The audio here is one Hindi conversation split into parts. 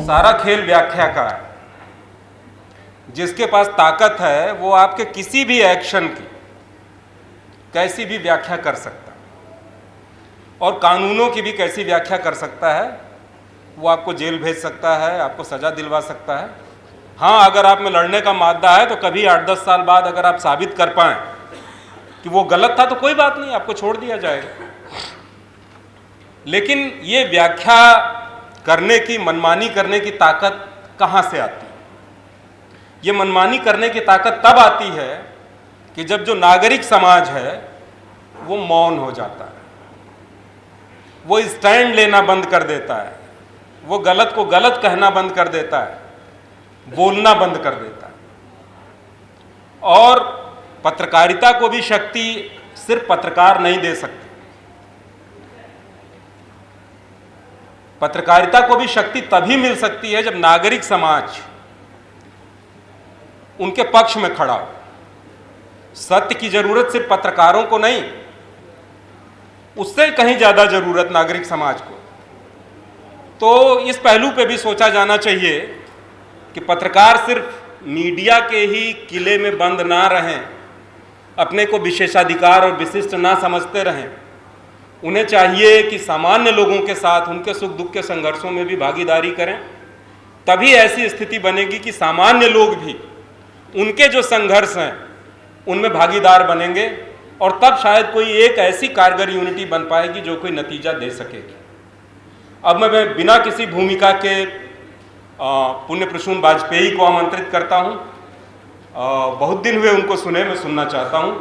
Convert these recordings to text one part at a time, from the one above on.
सारा खेल व्याख्या का है। जिसके पास ताकत है वो आपके किसी भी एक्शन की कैसी भी व्याख्या कर सकता है और कानूनों की भी कैसी व्याख्या कर सकता है। वो आपको जेल भेज सकता है, आपको सज़ा दिलवा सकता है। हाँ, अगर आप में लड़ने का मादा है तो कभी 8-10 साल बाद अगर आप साबित कर पाएँ कि वो गलत था तो कोई बात नहीं, आपको छोड़ दिया जाएगा। लेकिन ये व्याख्या करने की, मनमानी करने की ताकत कहाँ से आती है? ये मनमानी करने की ताकत तब आती है कि जब जो नागरिक समाज है वो मौन हो जाता है, वो स्टैंड लेना बंद कर देता है, वो गलत को गलत कहना बंद कर देता है, बोलना बंद कर देता है। और पत्रकारिता को भी शक्ति सिर्फ पत्रकार नहीं दे सकते, पत्रकारिता को भी शक्ति तभी मिल सकती है जब नागरिक समाज उनके पक्ष में खड़ा हो। सत्य की जरूरत सिर्फ पत्रकारों को नहीं, उससे कहीं ज्यादा जरूरत नागरिक समाज को। तो इस पहलू पे भी सोचा जाना चाहिए कि पत्रकार सिर्फ मीडिया के ही किले में बंद ना रहें, अपने को विशेषाधिकार और विशिष्ट ना समझते रहें। उन्हें चाहिए कि सामान्य लोगों के साथ उनके सुख दुख के संघर्षों में भी भागीदारी करें। तभी ऐसी स्थिति बनेगी कि सामान्य लोग भी उनके जो संघर्ष हैं उनमें भागीदार बनेंगे और तब शायद कोई एक ऐसी कारगर यूनिटी बन पाएगी जो कोई नतीजा दे सकेगी। अब मैं बिना किसी भूमिका के पुण्य प्रसून वाजपेयी को आमंत्रित करता हूं। बहुत दिन हुए उनको सुने, मैं सुनना चाहता हूं।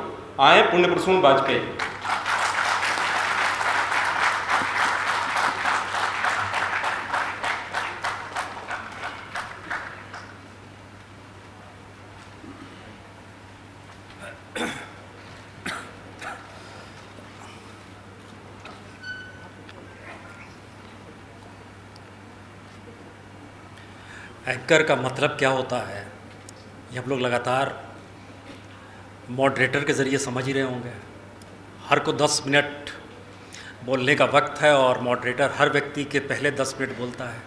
आए पुण्य प्रसून वाजपेयी। एंकर का मतलब क्या होता है ये हम लोग लगातार मॉडरेटर के ज़रिए समझ ही रहे होंगे। हर को 10 मिनट बोलने का वक्त है और मॉडरेटर हर व्यक्ति के पहले 10 मिनट बोलता है।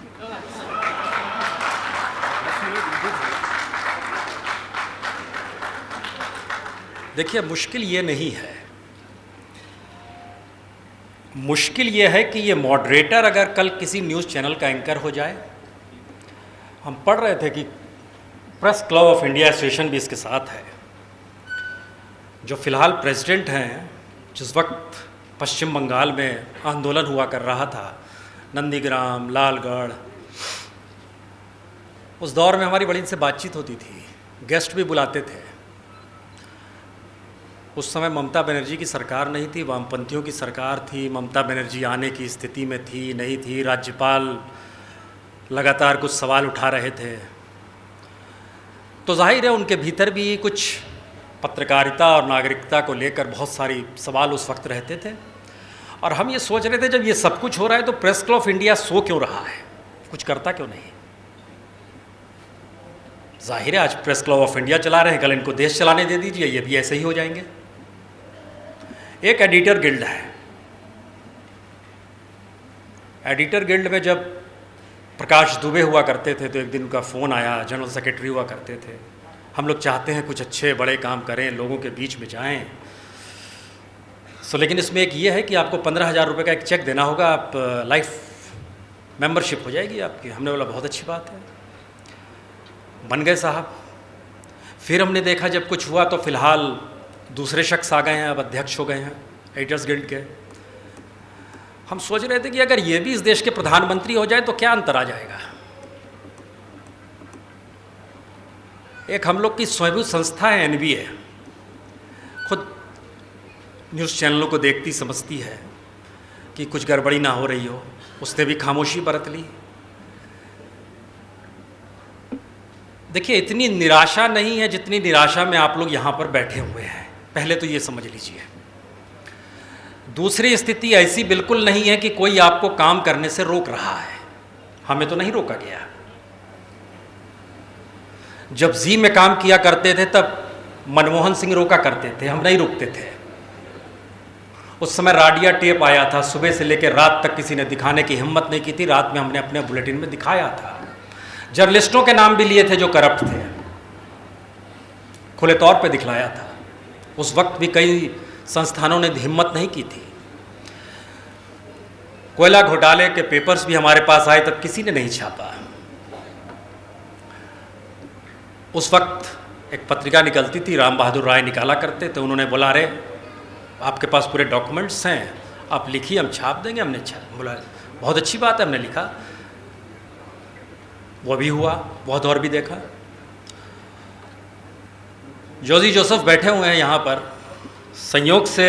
देखिए, मुश्किल ये नहीं है, मुश्किल ये है कि ये मॉडरेटर अगर कल किसी न्यूज़ चैनल का एंकर हो जाए। हम पढ़ रहे थे कि press club of India association भी इसके साथ है। जो फ़िलहाल प्रेसिडेंट हैं, जिस वक्त पश्चिम बंगाल में आंदोलन हुआ कर रहा था, नंदीग्राम, लालगढ़, उस दौर में हमारी बड़ी इनसे बातचीत होती थी, गेस्ट भी बुलाते थे। उस समय ममता बनर्जी की सरकार नहीं थी, वामपंथियों की सरकार थी। ममता बनर्जी आने की स्थिति में थी, नहीं थी। राज्यपाल लगातार कुछ सवाल उठा रहे थे। तो जाहिर है उनके भीतर भी कुछ पत्रकारिता और नागरिकता को लेकर बहुत सारी सवाल उस वक्त रहते थे। और हम ये सोच रहे थे जब ये सब कुछ हो रहा है तो press club of India so क्यों रहा है, कुछ करता क्यों नहीं। जाहिर है आज प्रेस क्लब ऑफ इंडिया चला रहे हैं, कल इनको देश चलाने दे दीजिए, ये भी ऐसे ही हो जाएंगे। एक एडिटर गिल्ड है। एडिटर गिल्ड में जब प्रकाश दुबे हुआ करते थे तो एक दिन उनका फ़ोन आया, जनरल सेक्रेटरी हुआ करते थे, हम लोग चाहते हैं कुछ अच्छे बड़े काम करें, लोगों के बीच में जाएं। लेकिन इसमें एक ये है कि आपको 15,000 रुपये का एक चेक देना होगा, आप लाइफ मेंबरशिप हो जाएगी आपकी। हमने बोला बहुत अच्छी बात है, बन गए साहब। फिर हमने देखा जब कुछ हुआ तो फ़िलहाल दूसरे शख्स आ गए हैं, अब अध्यक्ष हो गए हैं एडिटर्स गिल्ड के। हम सोच रहे थे कि अगर ये भी इस देश के प्रधानमंत्री हो जाए तो क्या अंतर आ जाएगा। एक हम लोग की स्वयंभू संस्था है एनबीए, खुद न्यूज़ चैनलों को देखती समझती है कि कुछ गड़बड़ी ना हो रही हो, उसने भी खामोशी बरत ली। देखिए, इतनी निराशा नहीं है जितनी निराशा में आप लोग यहाँ पर बैठे हुए हैं, पहले तो ये समझ लीजिए। दूसरी स्थिति ऐसी बिल्कुल नहीं है कि कोई आपको काम करने से रोक रहा है। हमें तो नहीं रोका गया। जब जी में काम किया करते थे तब मनमोहन सिंह रोका करते थे, हम नहीं रुकते थे। उस समय राडिया टेप आया था, सुबह से लेकर रात तक किसी ने दिखाने की हिम्मत नहीं की थी। रात में हमने अपने बुलेटिन में दिखाया था। जर्नलिस्टों के नाम भी लिए थे जो करप्ट थे, खुले तौर पे दिखलाया था। उस वक्त भी कई संस्थानों ने हिम्मत नहीं की थी। कोयला घोटाले के पेपर्स भी हमारे पास आए तब किसी ने नहीं छापा। उस वक्त एक पत्रिका निकलती थी, राम बहादुर राय निकाला करते थे। उन्होंने बोला, अरे आपके पास पूरे डॉक्यूमेंट्स हैं, आप लिखिए, हम छाप देंगे। हमने बोला बहुत अच्छी बात है, हमने लिखा, वो भी हुआ, बहुत और भी देखा। जोजी जोसेफ बैठे हुए हैं यहाँ पर। संयोग से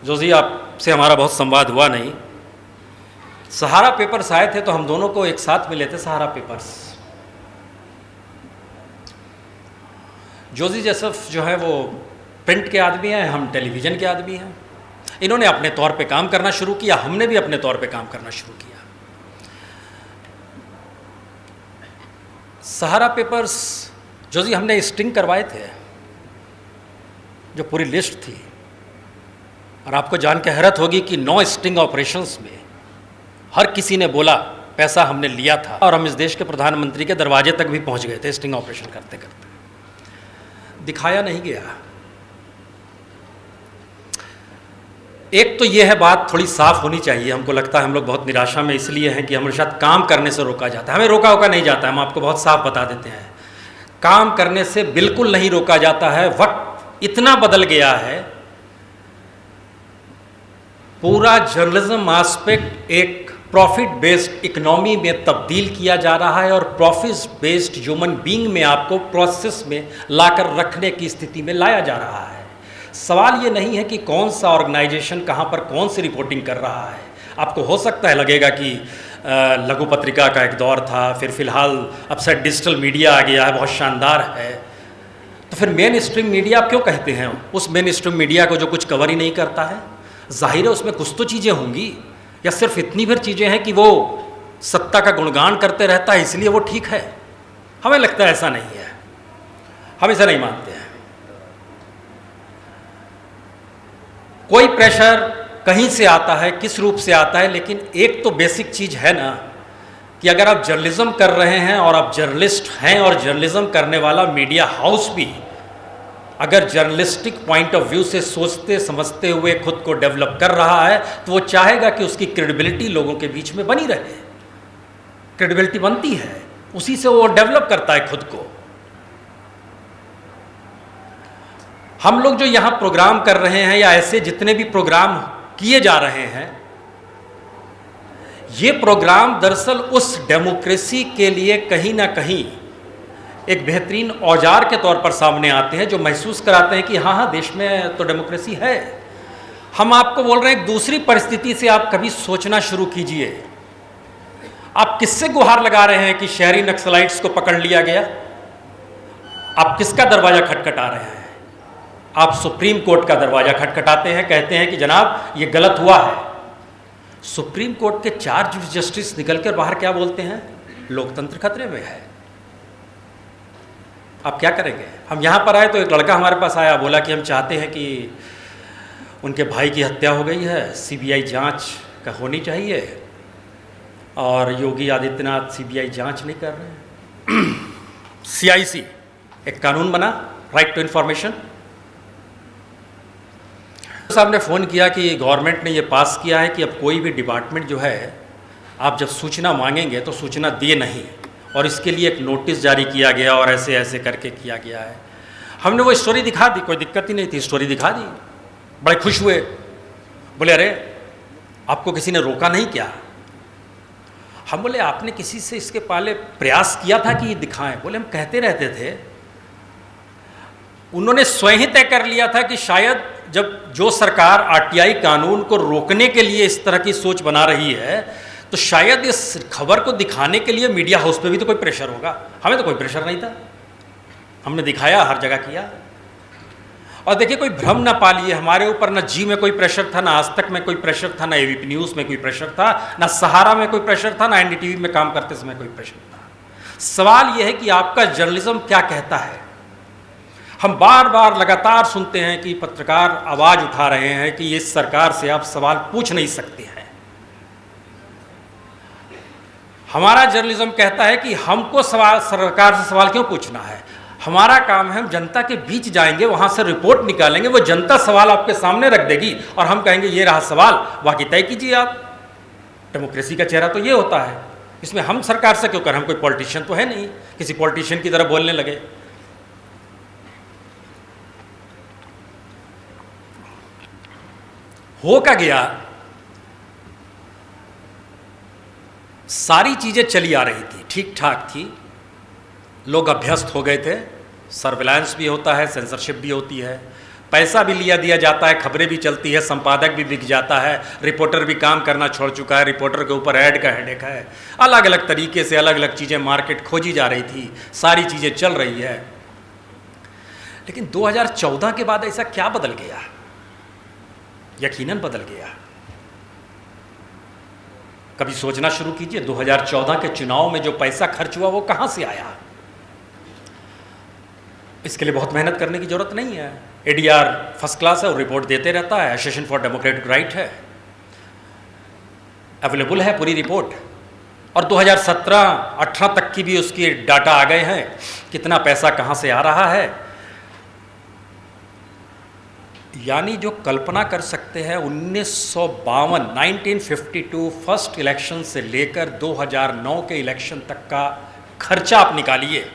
जोजी आपसे हमारा बहुत संवाद हुआ नहीं। सहारा पेपर्स आए थे तो हम दोनों को एक साथ मिले थे सहारा पेपर्स। जोजी जोसेफ जो है वो प्रिंट के आदमी हैं, हम टेलीविज़न के आदमी हैं। इन्होंने अपने तौर पे काम करना शुरू किया, हमने भी अपने तौर पे काम करना शुरू किया। सहारा पेपर्स जोजी हमने स्टिंग करवाए थे, जो पूरी लिस्ट थी। और आपको जान के हैरत होगी कि 9 स्टिंग ऑपरेशंस में हर किसी ने बोला पैसा हमने लिया था, और हम इस देश के प्रधानमंत्री के दरवाजे तक भी पहुंच गए थे स्टिंग ऑपरेशन करते करते। दिखाया नहीं गया। एक तो ये है, बात थोड़ी साफ होनी चाहिए। हमको लगता है हम लोग बहुत निराशा में इसलिए हैं कि हमारे साथ काम करने से रोका जाता है। हमें रोका नहीं जाता है, हम आपको बहुत साफ बता देते हैं। काम करने से बिल्कुल नहीं रोका जाता है। वक्त इतना बदल गया है, पूरा जर्नलिज्म एस्पेक्ट एक प्रॉफिट बेस्ड इकोनॉमी में तब्दील किया जा रहा है, और प्रॉफिट बेस्ड ह्यूमन बीइंग में आपको प्रोसेस में लाकर रखने की स्थिति में लाया जा रहा है। सवाल ये नहीं है कि कौन सा ऑर्गेनाइजेशन कहाँ पर कौन सी रिपोर्टिंग कर रहा है। आपको हो सकता है लगेगा कि लघु पत्रिका का एक दौर था, फिर फिलहाल अब से डिजिटल मीडिया आ गया है, बहुत शानदार है। तो फिर मेन स्ट्रीम मीडिया आप क्यों कहते हैं? उस मेन स्ट्रीम मीडिया को जो कुछ कवर ही नहीं करता है। जाहिर है उसमें कुछ तो चीज़ें होंगी, या सिर्फ इतनी भर चीज़ें हैं कि वो सत्ता का गुणगान करते रहता है इसलिए वो ठीक है। हमें लगता है ऐसा नहीं है, हम ऐसा नहीं मानते हैं। कोई प्रेशर कहीं से आता है, किस रूप से आता है, लेकिन एक तो बेसिक चीज़ है ना कि अगर आप जर्नलिज्म कर रहे हैं और आप जर्नलिस्ट हैं, और जर्नलिज्म करने वाला मीडिया हाउस भी अगर जर्नलिस्टिक पॉइंट ऑफ व्यू से सोचते समझते हुए खुद को डेवलप कर रहा है, तो वो चाहेगा कि उसकी क्रेडिबिलिटी लोगों के बीच में बनी रहे। क्रेडिबिलिटी बनती है, उसी से वो डेवलप करता है खुद को। हम लोग जो यहाँ प्रोग्राम कर रहे हैं, या ऐसे जितने भी प्रोग्राम किए जा रहे हैं, ये प्रोग्राम दरअसल उस डेमोक्रेसी के लिए कहीं ना कहीं एक बेहतरीन औजार के तौर पर सामने आते हैं, जो महसूस कराते हैं कि हाँ हाँ देश में तो डेमोक्रेसी है। हम आपको बोल रहे हैं एक दूसरी परिस्थिति से आप कभी सोचना शुरू कीजिए। आप किससे गुहार लगा रहे हैं कि शहरी नक्सलाइट्स को पकड़ लिया गया? आप किसका दरवाजा खटखटा रहे हैं? आप सुप्रीम कोर्ट का दरवाजा खटखटाते हैं, कहते हैं कि जनाब ये गलत हुआ है। सुप्रीम कोर्ट के 4 चीफ जस्टिस निकलकर बाहर क्या बोलते हैं? लोकतंत्र खतरे में है। आप क्या करेंगे? हम यहाँ पर आए तो एक लड़का हमारे पास आया, बोला कि हम चाहते हैं कि उनके भाई की हत्या हो गई है, सीबीआई जांच का होनी चाहिए, और योगी आदित्यनाथ सीबीआई जांच नहीं कर रहे हैं। सीआईसी एक कानून बना, राइट टू इन्फॉर्मेशन। साहब ने फ़ोन किया कि गवर्नमेंट ने ये पास किया है कि अब कोई भी डिपार्टमेंट जो है, आप जब सूचना मांगेंगे तो सूचना दिए नहीं, और इसके लिए एक नोटिस जारी किया गया, और ऐसे ऐसे करके किया गया है। हमने वो स्टोरी दिखा दी, कोई दिक्कत ही नहीं थी, स्टोरी दिखा दी। बड़े खुश हुए, बोले अरे आपको किसी ने रोका नहीं क्या? हम बोले आपने किसी से इसके पहले प्रयास किया था कि ये दिखाएं? बोले हम कहते रहते थे। उन्होंने स्वयं ही तय कर लिया था कि शायद जब जो सरकार आरटीआई कानून को रोकने के लिए इस तरह की सोच बना रही है, तो शायद इस खबर को दिखाने के लिए मीडिया हाउस पे भी तो कोई प्रेशर होगा। हमें तो कोई प्रेशर नहीं था, हमने दिखाया, हर जगह किया। और देखिए कोई भ्रम ना पालिए, हमारे ऊपर ना जी में कोई प्रेशर था, ना आज तक में कोई प्रेशर था, ना एबीपी न्यूज़ में कोई प्रेशर था, ना सहारा में कोई प्रेशर था, ना एनडीटीवी में काम करते समय कोई प्रेशर था। सवाल यह है कि आपका जर्नलिज्म क्या कहता है। हम बार बार लगातार सुनते हैं कि पत्रकार आवाज़ उठा रहे हैं कि इस सरकार से आप सवाल पूछ नहीं सकते हैं। हमारा जर्नलिज्म कहता है कि हमको सवाल सरकार से सवाल क्यों पूछना है, हमारा काम है हम जनता के बीच जाएंगे, वहाँ से रिपोर्ट निकालेंगे, वो जनता सवाल आपके सामने रख देगी और हम कहेंगे ये रहा सवाल, बाकी तय कीजिए आप। डेमोक्रेसी का चेहरा तो ये होता है। इसमें हम सरकार से क्यों करें, हम कोई पॉलिटिशियन तो है नहीं, किसी पॉलिटिशियन की तरह बोलने लगे। हो क्या गया, सारी चीजें चली आ रही थी, ठीक ठाक थी, लोग अभ्यस्त हो गए थे, सर्विलांस भी होता है, सेंसरशिप भी होती है, पैसा भी लिया दिया जाता है, खबरें भी चलती है, संपादक भी बिक जाता है, रिपोर्टर भी काम करना छोड़ चुका है, रिपोर्टर के ऊपर ऐड का हेडेक है, अलग अलग तरीके से अलग अलग चीज़ें मार्केट खोजी जा रही थी, सारी चीज़ें चल रही है। लेकिन 2014 के बाद ऐसा क्या बदल गया? यकीनन बदल गया। कभी सोचना शुरू कीजिए 2014 के चुनाव में जो पैसा खर्च हुआ वो कहां से आया? इसके लिए बहुत मेहनत करने की जरूरत नहीं है। एडीआर फर्स्ट क्लास है और रिपोर्ट देते रहता है, एसोसिएशन फॉर डेमोक्रेटिक राइट है, अवेलेबल है पूरी रिपोर्ट, और 2017-18 तक की भी उसकी डाटा आ गए हैं, कितना पैसा कहां से आ रहा है। यानी जो कल्पना कर सकते हैं 1952 फर्स्ट इलेक्शन से लेकर 2009 के इलेक्शन तक का खर्चा आप निकालिए,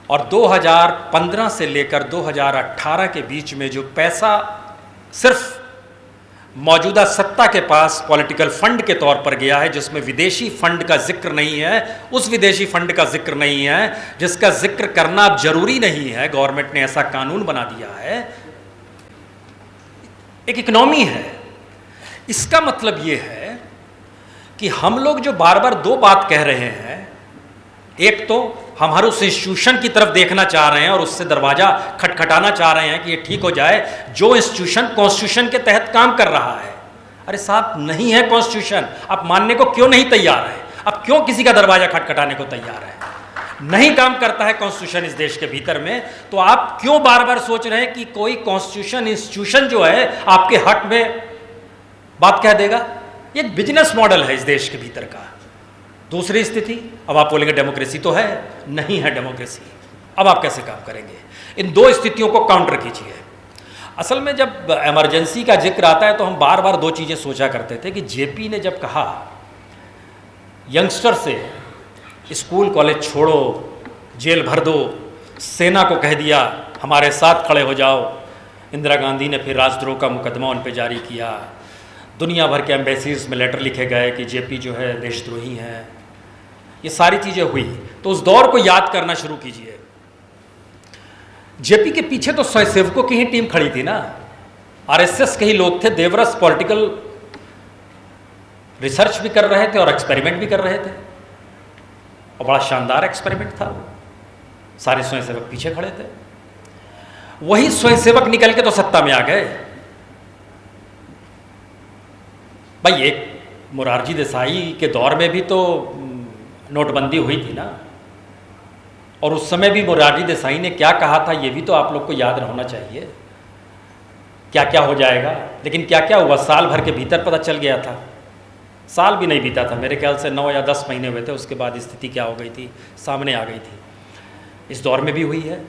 और 2015 से लेकर 2018 के बीच में जो पैसा सिर्फ मौजूदा सत्ता के पास पॉलिटिकल फंड के तौर पर गया है, जिसमें विदेशी फंड का जिक्र नहीं है, उस विदेशी फंड का जिक्र नहीं है जिसका जिक्र करना अब जरूरी नहीं है, गवर्नमेंट ने ऐसा कानून बना दिया है, एक इकोनॉमी है। इसका मतलब ये है कि हम लोग जो बार बार दो बात कह रहे हैं, एक तो हम हर उस इंस्टीट्यूशन की तरफ देखना चाह रहे हैं और उससे दरवाजा खटखटाना चाह रहे हैं कि ये ठीक हो जाए जो इंस्टीट्यूशन कॉन्स्टिट्यूशन के तहत काम कर रहा है। अरे साहब, नहीं है कॉन्स्टिट्यूशन, आप मानने को क्यों नहीं तैयार है? आप क्यों किसी का दरवाजा खटखटाने को तैयार है? नहीं काम करता है कॉन्स्टिट्यूशन इस देश के भीतर में, तो आप क्यों बार बार सोच रहे हैं कि कोई कॉन्स्टिट्यूशन इंस्टीट्यूशन जो है आपके हक में बात कह देगा? ये एक बिजनेस मॉडल है इस देश के भीतर का। दूसरी स्थिति, अब आप बोलेंगे डेमोक्रेसी तो है, नहीं है डेमोक्रेसी, अब आप कैसे काम करेंगे? इन दो स्थितियों को काउंटर कीजिए। असल में जब इमरजेंसी का जिक्र आता है तो हम बार बार दो चीज़ें सोचा करते थे कि जेपी ने जब कहा यंगस्टर से स्कूल कॉलेज छोड़ो, जेल भर दो, सेना को कह दिया हमारे साथ खड़े हो जाओ, इंदिरा गांधी ने फिर राजद्रोह का मुकदमा उन पर जारी किया, दुनिया भर के एम्बेसीज में लेटर लिखे गए कि जेपी जो है देशद्रोही है, ये सारी चीज़ें हुई। तो उस दौर को याद करना शुरू कीजिए। जेपी के पीछे तो स्वयंसेवकों की ही टीम खड़ी थी ना, आरएसएस के ही लोग थे, देवरस पॉलिटिकल रिसर्च भी कर रहे थे और एक्सपेरिमेंट भी कर रहे थे, और बड़ा शानदार एक्सपेरिमेंट था। सारे स्वयंसेवक पीछे खड़े थे, वही स्वयंसेवक निकल के तो सत्ता में आ गए। भाई, एक मोरारजी देसाई के दौर में भी तो नोटबंदी हुई थी ना, और उस समय भी मोरारजी देसाई ने क्या कहा था ये भी तो आप लोग को याद होना चाहिए। क्या क्या हो जाएगा, लेकिन क्या क्या हुआ साल भर के भीतर पता चल गया था। साल भी नहीं बीता था, मेरे ख्याल से 9 या 10 महीने हुए थे, उसके बाद स्थिति क्या हो गई थी सामने आ गई थी। इस दौर में भी हुई है।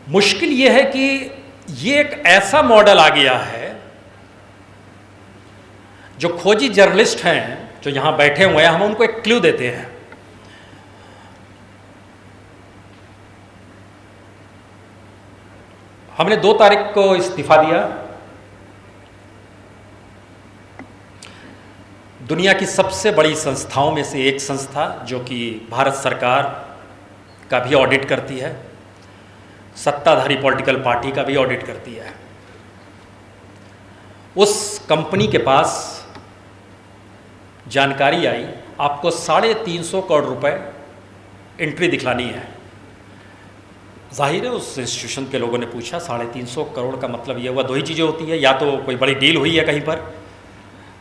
मुश्किल ये है कि ये एक ऐसा मॉडल आ गया है, जो खोजी जर्नलिस्ट हैं जो यहां बैठे हुए हैं, हम उनको एक क्लू देते हैं। हमने 2 तारीख को इस्तीफा दिया। दुनिया की सबसे बड़ी संस्थाओं में से एक संस्था, जो कि भारत सरकार का भी ऑडिट करती है, सत्ताधारी पॉलिटिकल पार्टी का भी ऑडिट करती है, उस कंपनी के पास जानकारी आई आपको 350 करोड़ रुपए एंट्री दिखलानी है। जाहिर है उस इंस्टीट्यूशन के लोगों ने पूछा 350 करोड़ का मतलब ये हुआ 2 ही चीज़ें होती है, या तो कोई बड़ी डील हुई है कहीं पर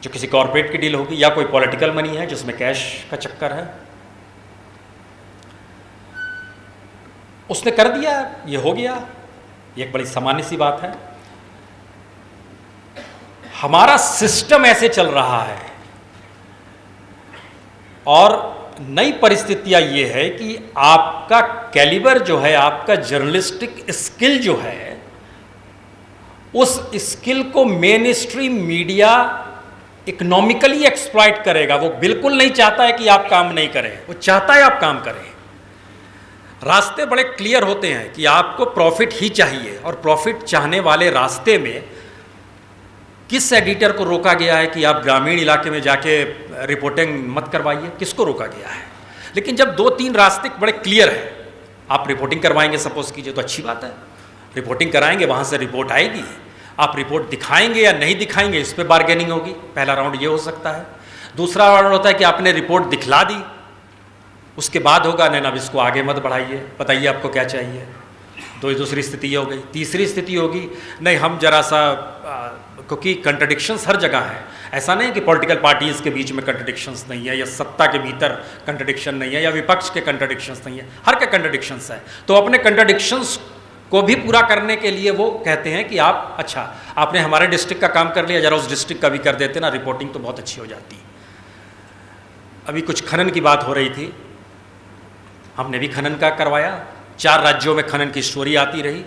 जो किसी कॉरपोरेट की डील होगी, या कोई पॉलिटिकल मनी है जिसमें कैश का चक्कर है। उसने कर दिया, ये हो गया, ये एक बड़ी सामान्य सी बात है। हमारा सिस्टम ऐसे चल रहा है और नई परिस्थितियाँ ये है कि आपका कैलिबर जो है, आपका जर्नलिस्टिक स्किल जो है, उस स्किल को main stream media economically exploit करेगा। वो बिल्कुल नहीं चाहता है कि आप काम नहीं करें, वो चाहता है आप काम करें। रास्ते बड़े क्लियर होते हैं कि आपको प्रॉफिट ही चाहिए, और प्रॉफिट चाहने वाले रास्ते में किस एडिटर को रोका गया है कि आप ग्रामीण इलाके में जाके रिपोर्टिंग मत करवाइए? किसको रोका गया है? लेकिन जब 2-3 रास्ते बड़े क्लियर हैं, आप रिपोर्टिंग करवाएंगे सपोज कीजिए, तो अच्छी बात है, रिपोर्टिंग कराएंगे, वहाँ से रिपोर्ट आएगी, आप रिपोर्ट दिखाएंगे या नहीं दिखाएंगे, इस पर बार्गेनिंग होगी। पहला राउंड ये हो सकता है। दूसरा राउंड होता है कि आपने रिपोर्ट दिखला दी, उसके बाद होगा नहीं, अब इसको आगे मत बढ़ाइए, बताइए आपको क्या चाहिए। तो दूसरी स्थिति ये हो गई। तीसरी स्थिति होगी, नहीं हम जरा सा, क्योंकि कंट्रडिक्शंस हर जगह है, ऐसा नहीं कि पॉलिटिकल पार्टीज़ के बीच में कंट्रडिक्शंस नहीं है, या सत्ता के भीतर कंट्रडिक्शन नहीं है, या विपक्ष के कंट्रडिक्शंस नहीं है, हर के कंट्रडिक्शंस है। तो अपने कंट्रडिक्शंस को भी पूरा करने के लिए वो कहते हैं कि आप, अच्छा आपने हमारे डिस्ट्रिक्ट का काम कर लिया, जरा उस डिस्ट्रिक्ट का भी कर देते ना, रिपोर्टिंग तो बहुत अच्छी हो जाती। अभी कुछ खनन की बात हो रही थी, हमने भी खनन का करवाया, 4 राज्यों में खनन की स्टोरी आती रही,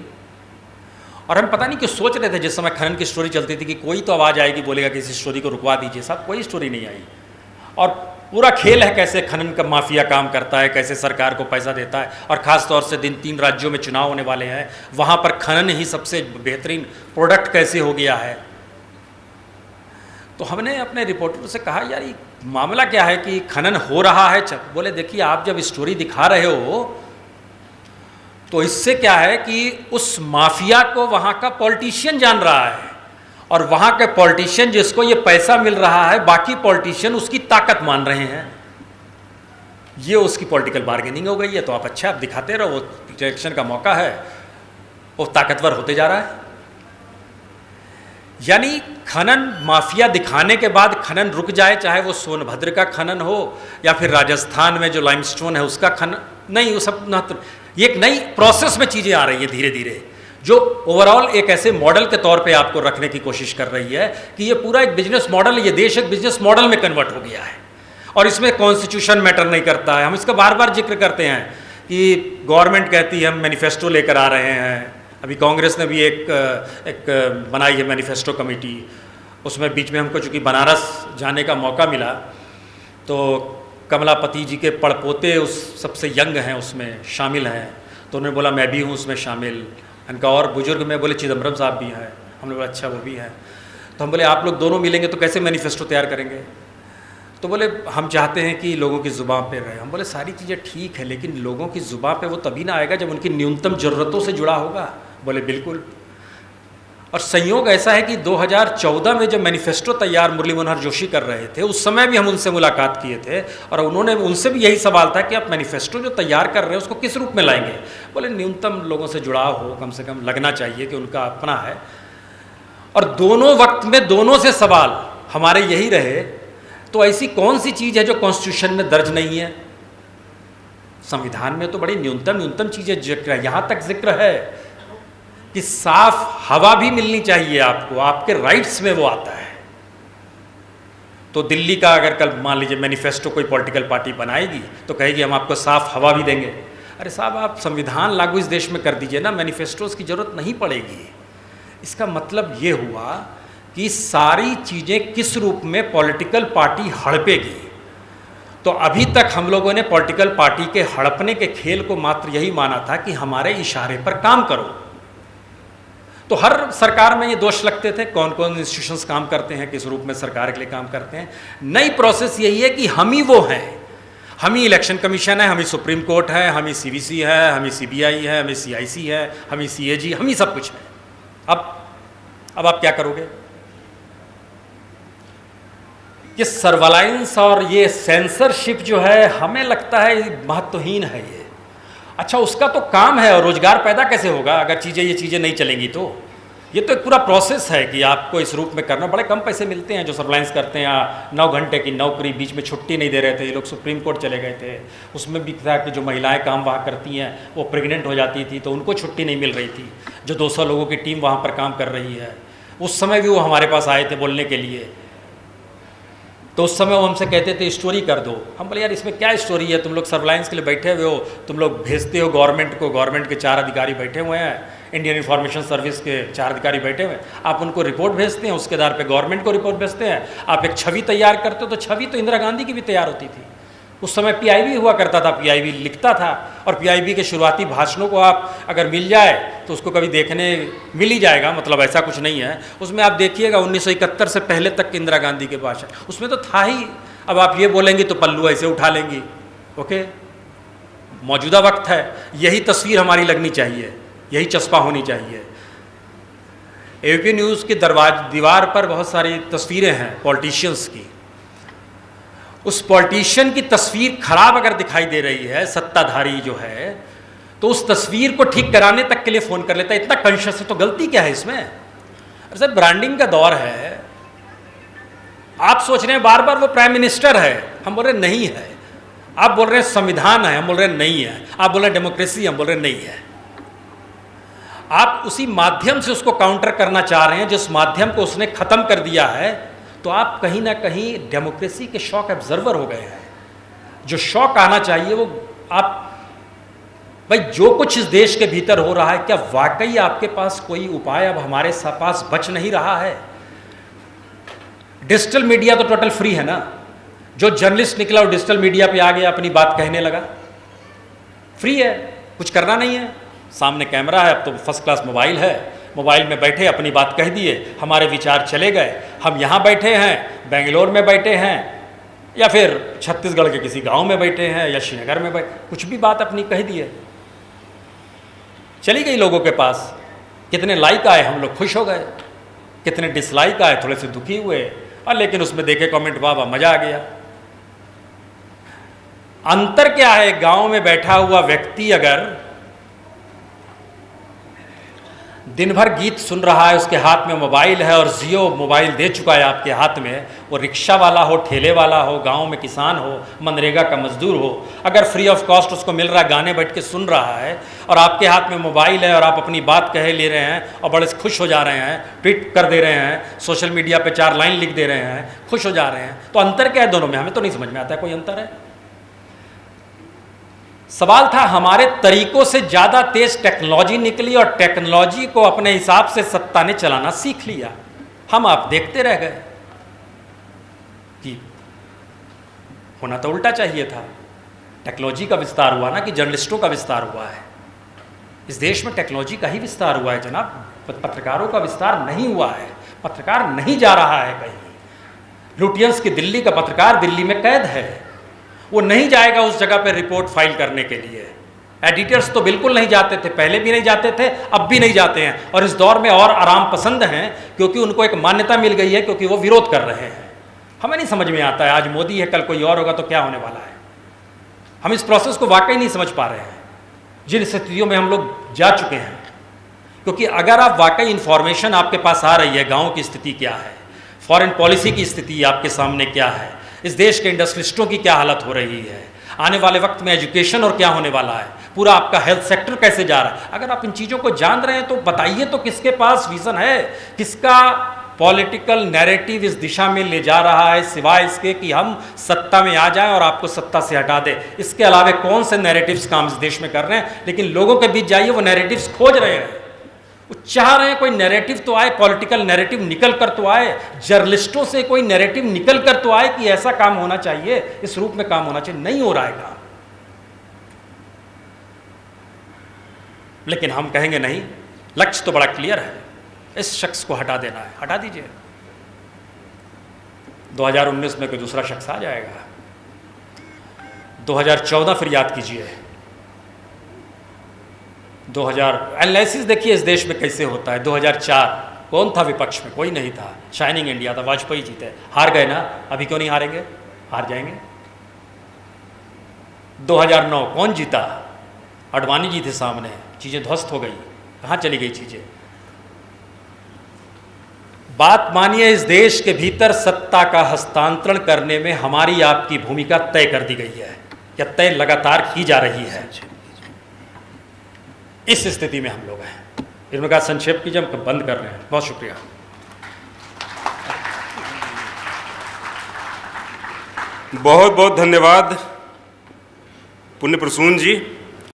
और हम पता नहीं क्यों सोच रहे थे जिस समय खनन की स्टोरी चलती थी कि कोई तो आवाज़ आएगी, बोलेगा कि इस स्टोरी को रुकवा दीजिए। साहब कोई स्टोरी नहीं आई, और पूरा खेल है कैसे खनन का माफिया काम करता है, कैसे सरकार को पैसा देता है, और ख़ास तौर से 3 राज्यों में चुनाव होने वाले हैं, वहाँ पर खनन ही सबसे बेहतरीन प्रोडक्ट कैसे हो गया है। तो हमने अपने रिपोर्टर से कहा, यार ये मामला क्या है कि खनन हो रहा है। बोले देखिए, आप जब स्टोरी दिखा रहे हो तो इससे क्या है कि उस माफिया को वहाँ का पॉलिटिशियन जान रहा है, और वहाँ के पॉलिटिशियन जिसको ये पैसा मिल रहा है, बाकी पॉलिटिशियन उसकी ताकत मान रहे हैं, ये उसकी पॉलिटिकल बार्गेनिंग हो गई है। तो आप अच्छा आप दिखाते रहो, वो इलेक्शन का मौका है, वो ताकतवर होते जा रहा है। यानी खनन माफिया दिखाने के बाद खनन रुक जाए, चाहे वो सोनभद्र का खनन हो या फिर राजस्थान में जो लाइमस्टोन है उसका खनन, नहीं, वो सब ये एक नई प्रोसेस में चीज़ें आ रही है धीरे धीरे, जो ओवरऑल एक ऐसे मॉडल के तौर पे आपको रखने की कोशिश कर रही है कि ये पूरा एक बिजनेस मॉडल, ये देश एक बिजनेस मॉडल में कन्वर्ट हो गया है, और इसमें कॉन्स्टिट्यूशन मैटर नहीं करता है। हम इसका बार बार जिक्र करते हैं कि गवर्नमेंट कहती है हम मैनिफेस्टो लेकर आ रहे हैं। अभी कांग्रेस ने भी एक बनाई है मैनिफेस्टो कमेटी, उसमें बीच में हमको चूँकि बनारस जाने का मौका मिला, तो कमलापति जी के पड़पोते उस सबसे यंग हैं, उसमें शामिल हैं, तो उन्होंने बोला मैं भी हूँ उसमें शामिल। उनका और बुजुर्ग में बोले चिदम्बरम साहब भी हैं, हमने बोला अच्छा वो भी हैं। तो हम बोले आप लोग दोनों मिलेंगे तो कैसे मैनिफेस्टो तैयार करेंगे? तो बोले हम चाहते हैं कि लोगों की ज़ुबान पे रहे। हम बोले सारी चीज़ें ठीक है, लेकिन लोगों की ज़ुबान पे वो तभी ना आएगा जब उनकी न्यूनतम ज़रूरतों से जुड़ा होगा। बोले बिल्कुल। और संयोग ऐसा है कि 2014 में जब मैनिफेस्टो तैयार मुरली मनोहर जोशी कर रहे थे, उस समय भी हम उनसे मुलाकात किए थे, और उन्होंने उनसे भी यही सवाल था कि आप मैनिफेस्टो जो तैयार कर रहे हैं उसको किस रूप में लाएंगे? बोले न्यूनतम लोगों से जुड़ाव हो, कम से कम लगना चाहिए कि उनका अपना है। और दोनों वक्त में दोनों से सवाल हमारे यही रहे, तो ऐसी कौन सी चीज़ है जो कॉन्स्टिट्यूशन में दर्ज नहीं है? संविधान में तो बड़ी न्यूनतम चीज़ें जिक्र है, यहाँ तक जिक्र है कि साफ हवा भी मिलनी चाहिए आपको, आपके राइट्स में वो आता है। तो दिल्ली का अगर कल मान लीजिए मैनिफेस्टो कोई पॉलिटिकल पार्टी बनाएगी तो कहेगी हम आपको साफ हवा भी देंगे। अरे साहब आप संविधान लागू इस देश में कर दीजिए ना, मैनिफेस्टोज की जरूरत नहीं पड़ेगी। इसका मतलब ये हुआ कि सारी चीज़ें किस रूप में पॉलिटिकल पार्टी हड़पेगी। तो अभी तक हम लोगों ने पॉलिटिकल पार्टी के हड़पने के खेल को मात्र यही माना था कि हमारे इशारे पर काम करो। तो हर सरकार में ये दोष लगते थे, कौन कौन इंस्टीट्यूशंस काम करते हैं, किस रूप में सरकार के लिए काम करते हैं। नई प्रोसेस यही है कि हम ही वो हैं, हम ही इलेक्शन कमीशन है, हम ही सुप्रीम कोर्ट है, हम ही सीवीसी है, हम ही सीबीआई है, हम ही सीआईसी है, हम ही सीएजी, हम ही सब कुछ है। अब आप क्या करोगे? ये सर्वेलाइंस और ये सेंसरशिप जो है हमें लगता है महत्वहीन है ये। अच्छा उसका तो काम है, और रोजगार पैदा कैसे होगा अगर ये चीज़ें नहीं चलेंगी? तो ये तो एक पूरा प्रोसेस है कि आपको इस रूप में करना। बड़े कम पैसे मिलते हैं जो सर्वेलाइंस करते हैं, 9 घंटे की नौकरी, बीच में छुट्टी नहीं दे रहे थे, ये लोग सुप्रीम कोर्ट चले गए थे। उसमें भी था कि जो महिलाएं काम वहाँ करती हैं वो प्रेग्नेंट हो जाती थी तो उनको छुट्टी नहीं मिल रही थी। जो 200 लोगों की टीम वहाँ पर काम कर रही है, उस समय भी वो हमारे पास आए थे बोलने के लिए। तो उस समय वो हमसे कहते थे स्टोरी कर दो। हम बोले यार इसमें क्या स्टोरी है, तुम लोग सर्विलांस के लिए बैठे हुए हो, तुम लोग भेजते हो गवर्नमेंट को, गवर्नमेंट के 4 अधिकारी बैठे हुए हैं, इंडियन इन्फॉर्मेशन सर्विस के 4 अधिकारी बैठे हुए हैं, आप उनको रिपोर्ट भेजते हैं, उसके आधार पे गवर्नमेंट को रिपोर्ट भेजते हैं, आप एक छवि तैयार करते हो। तो छवि तो इंदिरा गांधी की भी तैयार होती थी। उस समय पीआईबी हुआ करता था, पीआईबी लिखता था, और पीआईबी के शुरुआती भाषणों को आप अगर मिल जाए तो उसको कभी देखने मिल ही जाएगा, मतलब ऐसा कुछ नहीं है। उसमें आप देखिएगा 1971 से पहले तक के इंदिरा गांधी के भाषण उसमें तो था ही। अब आप ये बोलेंगे तो पल्लू ऐसे उठा लेंगी, ओके, मौजूदा वक्त है, यही तस्वीर हमारी लगनी चाहिए, यही चस्पा होनी चाहिए। एबीपी न्यूज़ की दीवार पर बहुत सारी तस्वीरें हैं पॉलिटिशियंस की। उस पॉलिटिशियन की तस्वीर खराब अगर दिखाई दे रही है, सत्ताधारी जो है, तो उस तस्वीर को ठीक कराने तक के लिए फ़ोन कर लेता है। इतना कॉन्शियस है तो गलती क्या है इसमें? अरे ब्रांडिंग का दौर है। आप सोच रहे हैं बार बार वो प्राइम मिनिस्टर है, हम बोल रहे नहीं है। आप बोल रहे हैं संविधान है, हम बोल रहे नहीं है। आप बोल रहे हैं डेमोक्रेसी, हम बोल रहे नहीं है। आप उसी माध्यम से उसको काउंटर करना चाह रहे हैं जिस माध्यम को उसने खत्म कर दिया है। तो आप कहीं ना कहीं डेमोक्रेसी के शॉक एब्जर्वर हो गए हैं। जो शॉक आना चाहिए वो आप, भाई जो कुछ इस देश के भीतर हो रहा है, क्या वाकई आपके पास कोई उपाय अब हमारे पास बच नहीं रहा है? डिजिटल मीडिया तो टोटल फ्री है ना। जो जर्नलिस्ट निकला वो डिजिटल मीडिया पे आ गया, अपनी बात कहने लगा, फ्री है, कुछ करना नहीं है, सामने कैमरा है, अब तो फर्स्ट क्लास मोबाइल है, मोबाइल में बैठे अपनी बात कह दिए, हमारे विचार चले गए। हम यहाँ बैठे हैं, बेंगलोर में बैठे हैं, या फिर छत्तीसगढ़ के किसी गांव में बैठे हैं, या श्रीनगर में बैठे, कुछ भी बात अपनी कह दिए, चली गई लोगों के पास। कितने लाइक आए, हम लोग खुश हो गए, कितने डिसलाइक आए, थोड़े से दुखी हुए, और लेकिन उसमें देखे कमेंट, वाह वाह मजा आ गया। अंतर क्या है? गांव में बैठा हुआ व्यक्ति अगर दिन भर गीत सुन रहा है, उसके हाथ में मोबाइल है और जियो मोबाइल दे चुका है आपके हाथ में, वो रिक्शा वाला हो, ठेले वाला हो, गांव में किसान हो, मनरेगा का मजदूर हो, अगर फ्री ऑफ कॉस्ट उसको मिल रहा है, गाने बैठ के सुन रहा है, और आपके हाथ में मोबाइल है और आप अपनी बात कहे ले रहे हैं और बड़े खुश हो जा रहे हैं, ट्वीट कर दे रहे हैं, सोशल मीडिया पे 4 लाइन लिख दे रहे हैं, खुश हो जा रहे हैं, तो अंतर क्या है दोनों में? हमें तो नहीं समझ में आता है कोई अंतर है। सवाल था हमारे तरीकों से ज़्यादा तेज टेक्नोलॉजी निकली और टेक्नोलॉजी को अपने हिसाब से सत्ता ने चलाना सीख लिया। हम आप देखते रह गए कि होना तो उल्टा चाहिए था। टेक्नोलॉजी का विस्तार हुआ ना कि जर्नलिस्टों का विस्तार हुआ है। इस देश में टेक्नोलॉजी का ही विस्तार हुआ है जनाब, पत्रकारों का विस्तार नहीं हुआ है। पत्रकार नहीं जा रहा है कहीं। लुटियंस की दिल्ली का पत्रकार दिल्ली में कैद है, वो नहीं जाएगा उस जगह पर रिपोर्ट फाइल करने के लिए। एडिटर्स तो बिल्कुल नहीं जाते थे, पहले भी नहीं जाते थे, अब भी नहीं जाते हैं, और इस दौर में और आराम पसंद हैं क्योंकि उनको एक मान्यता मिल गई है, क्योंकि वो विरोध कर रहे हैं। हमें नहीं समझ में आता है, आज मोदी है कल कोई और होगा तो क्या होने वाला है। हम इस प्रोसेस को वाकई नहीं समझ पा रहे हैं जिन स्थितियों में हम लोग जा चुके हैं। क्योंकि अगर आप वाकई इंफॉर्मेशन आपके पास आ रही है, गाँव की स्थिति क्या है, फॉरेन पॉलिसी की स्थिति आपके सामने क्या है, इस देश के इंडस्ट्रिस्टों की क्या हालत हो रही है, आने वाले वक्त में एजुकेशन और क्या होने वाला है, पूरा आपका हेल्थ सेक्टर कैसे जा रहा है, अगर आप इन चीज़ों को जान रहे हैं तो बताइए तो किसके पास विजन है, किसका पॉलिटिकल नैरेटिव इस दिशा में ले जा रहा है, सिवाय इसके कि हम सत्ता में आ जाएं और आपको सत्ता से हटा दें। इसके अलावा कौन से नैरेटिव्स काम इस देश में कर रहे हैं? लेकिन लोगों के बीच जाइए, वो नैरेटिव्स खोज रहे हैं, वो चाह रहे हैं कोई नैरेटिव तो आए, पॉलिटिकल नैरेटिव निकल कर तो आए, जर्नलिस्टों से कोई नैरेटिव निकल कर तो आए कि ऐसा काम होना चाहिए, इस रूप में काम होना चाहिए। नहीं हो रहा है काम। लेकिन हम कहेंगे नहीं, लक्ष्य तो बड़ा क्लियर है, इस शख्स को हटा देना है, हटा दीजिए। 2019 में कोई दूसरा शख्स आ जाएगा, 2014 फिर याद कीजिए, 2000 एनालिसिस देखिए इस देश में कैसे होता है। 2004 कौन था विपक्ष में? कोई नहीं था, शाइनिंग इंडिया था, वाजपेयी जीते, हार गए ना, अभी क्यों नहीं हारेंगे? हार जाएंगे। 2009 कौन जीता? अडवाणी जी थे सामने, चीज़ें ध्वस्त हो गई, कहाँ चली गई चीज़ें? बात मानिए, इस देश के भीतर सत्ता का हस्तांतरण करने में हमारी आपकी भूमिका तय कर दी गई है, या तय लगातार की जा रही है। इस स्थिति में हम लोग हैं। इन्होंने कहा संक्षेप कीजिए, हम बंद कर रहे हैं। बहुत शुक्रिया। बहुत बहुत धन्यवाद पुण्य प्रसून जी।